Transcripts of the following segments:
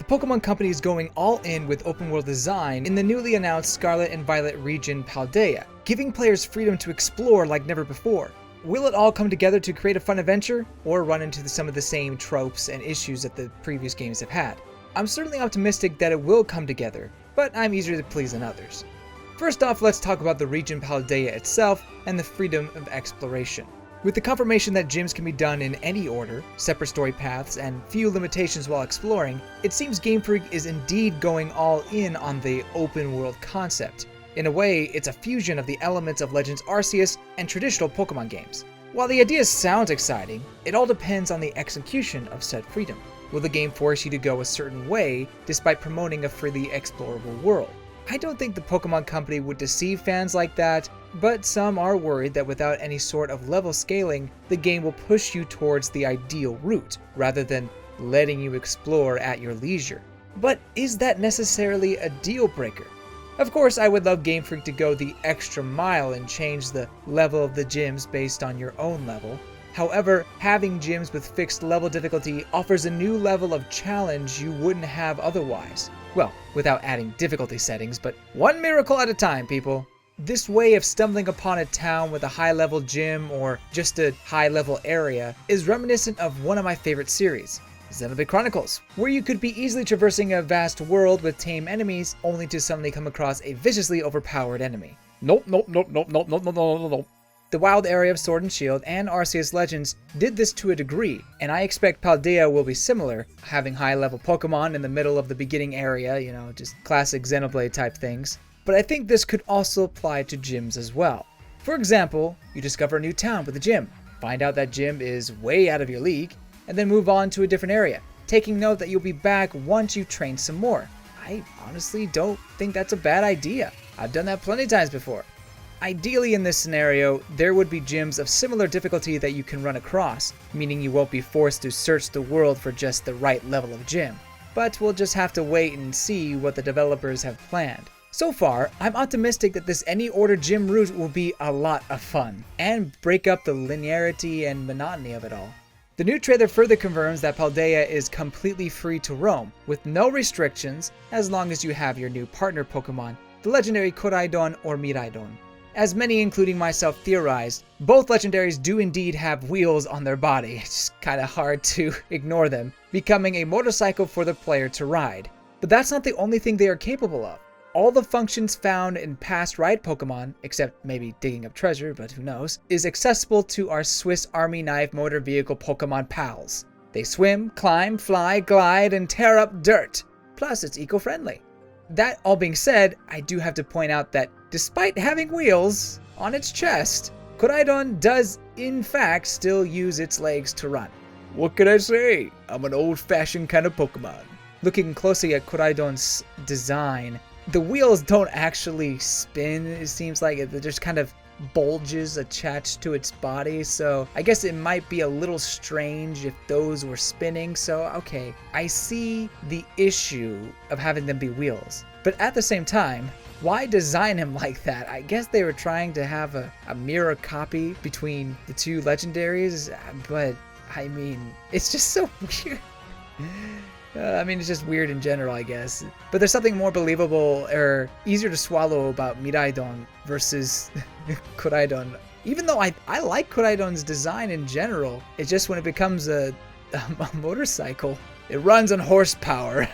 The Pokemon Company is going all in with open world design in the newly announced Scarlet and Violet region Paldea, giving players freedom to explore like never before. Will it all come together to create a fun adventure, or run into some of the same tropes and issues that the previous games have had? I'm certainly optimistic that it will come together, but I'm easier to please than others. First off, let's talk about the region Paldea itself and the freedom of exploration. With the confirmation that gyms can be done in any order, separate story paths, and few limitations while exploring, it seems Game Freak is indeed going all in on the open world concept. In a way, it's a fusion of the elements of Legends Arceus and traditional Pokemon games. While the idea sounds exciting, it all depends on the execution of said freedom. Will the game force you to go a certain way despite promoting a freely explorable world? I don't think the Pokemon Company would deceive fans like that, but some are worried that without any sort of level scaling, the game will push you towards the ideal route, rather than letting you explore at your leisure. But is that necessarily a deal breaker? Of course, I would love Game Freak to go the extra mile and change the level of the gyms based on your own level. However, having gyms with fixed level difficulty offers a new level of challenge you wouldn't have otherwise. Well, without adding difficulty settings, but one miracle at a time, people. This way of stumbling upon a town with a high-level gym or just a high-level area is reminiscent of one of my favorite series, Xenoblade Chronicles, where you could be easily traversing a vast world with tame enemies only to suddenly come across a viciously overpowered enemy. Nope. The wild area of Sword and Shield and Arceus Legends did this to a degree, and I expect Paldea will be similar, having high-level Pokemon in the middle of the beginning area, just classic Xenoblade type things. But I think this could also apply to gyms as well. For example, you discover a new town with a gym, find out that gym is way out of your league, and then move on to a different area, taking note that you'll be back once you've trained some more. I honestly don't think that's a bad idea. I've done that plenty of times before. Ideally in this scenario, there would be gyms of similar difficulty that you can run across, meaning you won't be forced to search the world for just the right level of gym. But we'll just have to wait and see what the developers have planned. So far, I'm optimistic that this any order gym route will be a lot of fun, and break up the linearity and monotony of it all. The new trailer further confirms that Paldea is completely free to roam, with no restrictions, as long as you have your new partner Pokemon, the legendary Koraidon or Miraidon. As many, including myself, theorized, both legendaries do indeed have wheels on their body. It's just kinda hard to ignore them, becoming a motorcycle for the player to ride. But that's not the only thing they are capable of. All the functions found in past ride Pokemon, except maybe digging up treasure, but who knows, is accessible to our Swiss Army knife motor vehicle Pokemon pals. They swim, climb, fly, glide, and tear up dirt. Plus, it's eco-friendly. That all being said, I do have to point out that despite having wheels on its chest, Koraidon does in fact still use its legs to run. What can I say? I'm an old-fashioned kind of Pokemon. Looking closely at Koraidon's design, the wheels don't actually spin, it seems like. They're just kind of bulges attached to its body, so I guess it might be a little strange if those were spinning, so okay. I see the issue of having them be wheels, but at the same time, why design him like that? I guess they were trying to have a mirror copy between the two legendaries, but I mean, it's just so weird. It's just weird in general, I guess. But there's something more believable or easier to swallow about Miraidon versus Koraidon. Even though I like Koraidon's design in general, it's just when it becomes a motorcycle, it runs on horsepower.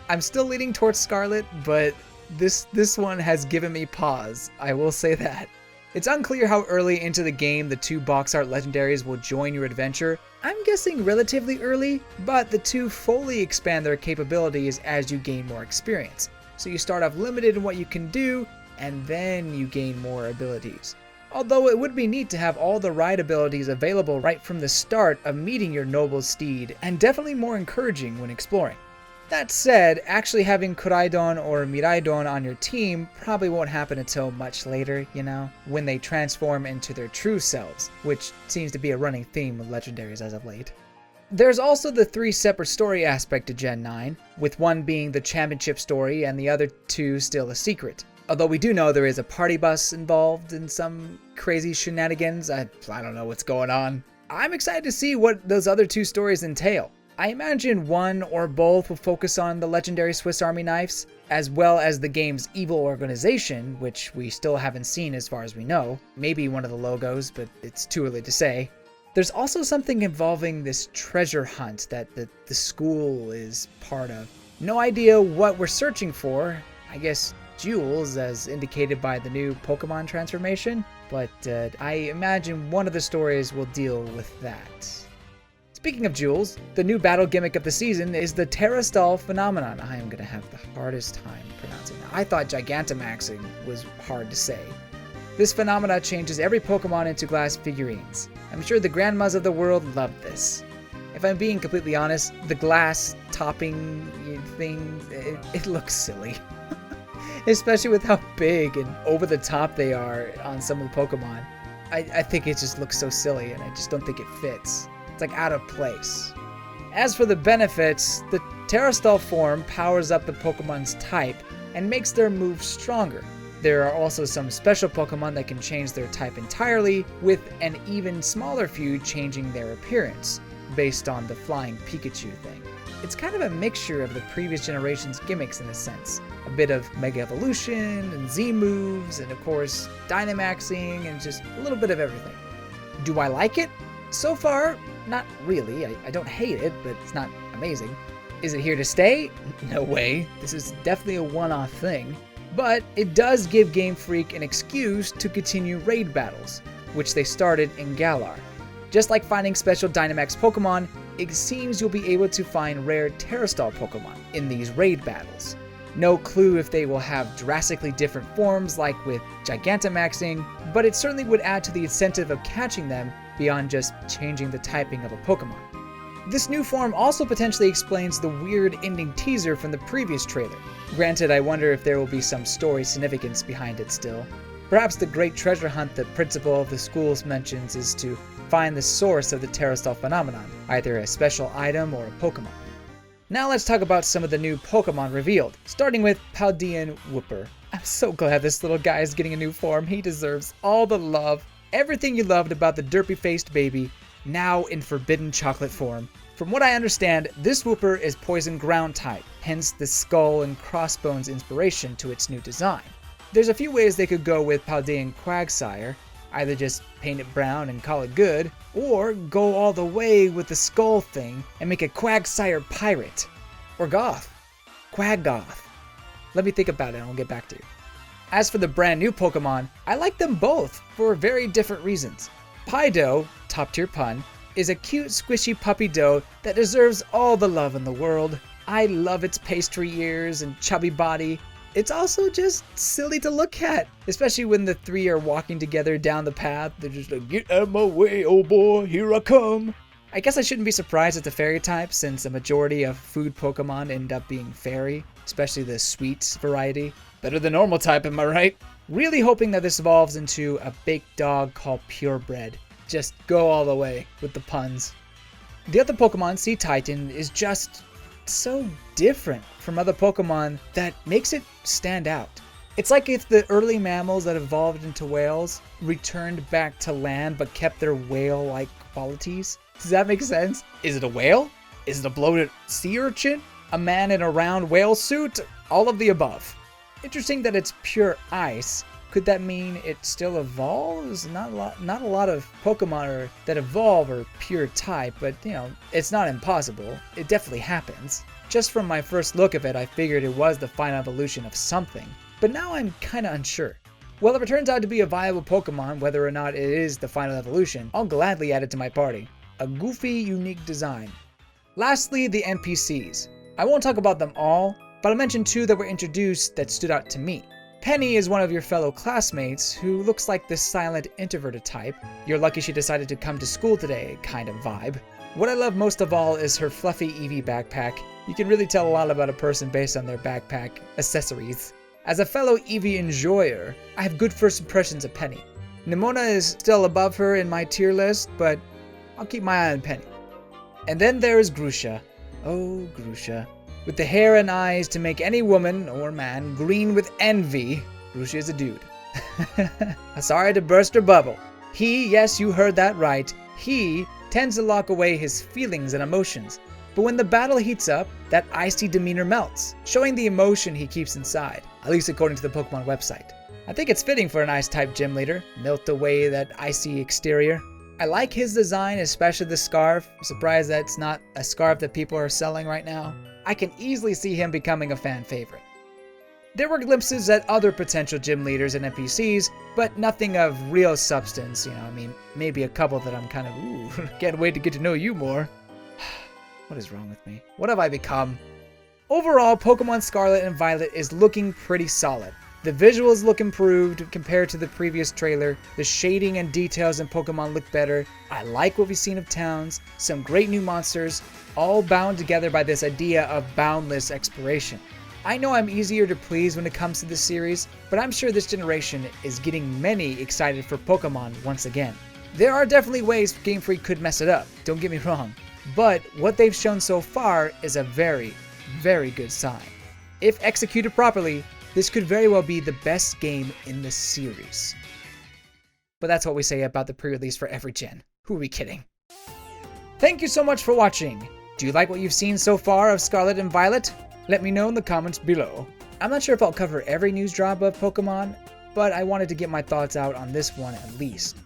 I'm still leaning towards Scarlet, but this one has given me pause. I will say that. It's unclear how early into the game the two box art legendaries will join your adventure. I'm guessing relatively early, but the two fully expand their capabilities as you gain more experience. So you start off limited in what you can do, and then you gain more abilities. Although it would be neat to have all the ride abilities available right from the start of meeting your noble steed, and definitely more encouraging when exploring. That said, actually having Koraidon or Miraidon on your team probably won't happen until much later, when they transform into their true selves, which seems to be a running theme with legendaries as of late. There's also the 3 separate story aspect to Gen 9, with one being the championship story and the other 2 still a secret. Although we do know there is a party bus involved in some crazy shenanigans, I don't know what's going on. I'm excited to see what those other 2 stories entail. I imagine one or both will focus on the legendary Swiss Army knives, as well as the game's evil organization, which we still haven't seen as far as we know. Maybe one of the logos, but it's too early to say. There's also something involving this treasure hunt that the school is part of. No idea what we're searching for. I guess jewels, as indicated by the new Pokemon transformation, but I imagine one of the stories will deal with that. Speaking of jewels, the new battle gimmick of the season is the Terra Stall phenomenon. I am going to have the hardest time pronouncing that. I thought Gigantamaxing was hard to say. This phenomena changes every Pokemon into glass figurines. I'm sure the grandmas of the world love this. If I'm being completely honest, the glass topping thing, it looks silly. Especially with how big and over the top they are on some of the Pokemon. I think it just looks so silly, and I just don't think it fits. It's like out of place. As for the benefits, the Terra Stall form powers up the Pokemon's type and makes their moves stronger. There are also some special Pokemon that can change their type entirely, with an even smaller few changing their appearance, based on the flying Pikachu thing. It's kind of a mixture of the previous generation's gimmicks in a sense. A bit of Mega Evolution and Z moves, and of course Dynamaxing, and just a little bit of everything. Do I like it? So far, not really. I don't hate it, but it's not amazing. Is it here to stay? No way. This is definitely a one-off thing. But it does give Game Freak an excuse to continue raid battles, which they started in Galar. Just like finding special Dynamax Pokemon, it seems you'll be able to find rare Terra Stall Pokemon in these raid battles. No clue if they will have drastically different forms like with Gigantamaxing, but it certainly would add to the incentive of catching them beyond just changing the typing of a Pokemon. This new form also potentially explains the weird ending teaser from the previous trailer. Granted, I wonder if there will be some story significance behind it still. Perhaps the great treasure hunt the principal of the schools mentions is to find the source of the Terra Stall phenomenon, either a special item or a Pokemon. Now let's talk about some of the new Pokemon revealed, starting with Paldean Wooper. I'm so glad this little guy is getting a new form. He deserves all the love. Everything you loved about the derpy-faced baby, now in forbidden chocolate form. From what I understand, this Wooper is poison ground type, hence the skull and crossbones inspiration to its new design. There's a few ways they could go with Paldean Quagsire, either just paint it brown and call it good, or go all the way with the skull thing and make a Quagsire pirate. Or Goth. Quaggoth. Let me think about it and I'll get back to you. As for the brand new Pokemon, I like them both for very different reasons. Pido, top tier pun, is a cute squishy puppy doe that deserves all the love in the world. I love its pastry ears and chubby body. It's also just silly to look at, especially when the three are walking together down the path. They're just like, get out of my way, oh boy, here I come. I guess I shouldn't be surprised at the fairy type, since a majority of food Pokemon end up being fairy, especially the sweet variety. Better than normal type, am I right? Really hoping that this evolves into a baked dog called Purebred. Just go all the way with the puns. The other Pokemon, Sea Titan, is just so different from other Pokemon that makes it stand out. It's like if the early mammals that evolved into whales returned back to land but kept their whale-like qualities. Does that make sense? Is it a whale? Is it a bloated sea urchin? A man in a round whale suit? All of the above. Interesting that it's pure ice. Could that mean it still evolves? Not a lot of Pokemon that evolve are pure type, but it's not impossible. It definitely happens. Just from my first look of it, I figured it was the final evolution of something, but now I'm kinda unsure. Well, if it turns out to be a viable Pokemon, whether or not it is the final evolution, I'll gladly add it to my party. A goofy, unique design. Lastly, the NPCs. I won't talk about them all, but I'll mention two that were introduced that stood out to me. Penny is one of your fellow classmates who looks like the silent introverted type. You're lucky she decided to come to school today kind of vibe. What I love most of all is her fluffy Eevee backpack. You can really tell a lot about a person based on their backpack accessories. As a fellow Eevee enjoyer, I have good first impressions of Penny. Nimona is still above her in my tier list, but I'll keep my eye on Penny. And then there is Grusha. Oh, Grusha. With the hair and eyes to make any woman, or man, green with envy, Grusha is a dude. Sorry to burst her bubble. He, yes, you heard that right, he tends to lock away his feelings and emotions, but when the battle heats up, that icy demeanor melts, showing the emotion he keeps inside, at least according to the Pokemon website. I think it's fitting for an Ice-type gym leader, melt away that icy exterior. I like his design, especially the scarf. I'm surprised that it's not a scarf that people are selling right now. I can easily see him becoming a fan favorite. There were glimpses at other potential gym leaders and NPCs, but nothing of real substance, maybe a couple that I'm kind of, can't wait to get to know you more. What is wrong with me? What have I become? Overall, Pokemon Scarlet and Violet is looking pretty solid. The visuals look improved compared to the previous trailer, the shading and details in Pokemon look better, I like what we've seen of towns, some great new monsters, all bound together by this idea of boundless exploration. I know I'm easier to please when it comes to this series, but I'm sure this generation is getting many excited for Pokemon once again. There are definitely ways Game Freak could mess it up, don't get me wrong, but what they've shown so far is a very, very good sign. If executed properly, this could very well be the best game in the series. But that's what we say about the pre-release for every gen. Who are we kidding? Thank you so much for watching. Do you like what you've seen so far of Scarlet and Violet? Let me know in the comments below. I'm not sure if I'll cover every news drop of Pokemon, but I wanted to get my thoughts out on this one at least.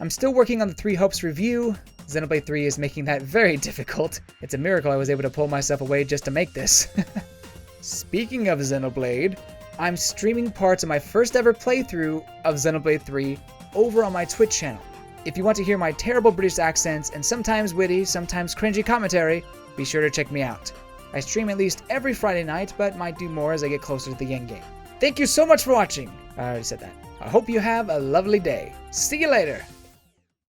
I'm still working on the 3 Hopes review. Xenoblade 3 is making that very difficult. It's a miracle I was able to pull myself away just to make this. Speaking of Xenoblade, I'm streaming parts of my first ever playthrough of Xenoblade 3 over on my Twitch channel. If you want to hear my terrible British accents and sometimes witty, sometimes cringy commentary, be sure to check me out. I stream at least every Friday night, but might do more as I get closer to the end game. Thank you so much for watching. I already said that. I hope you have a lovely day. See you later.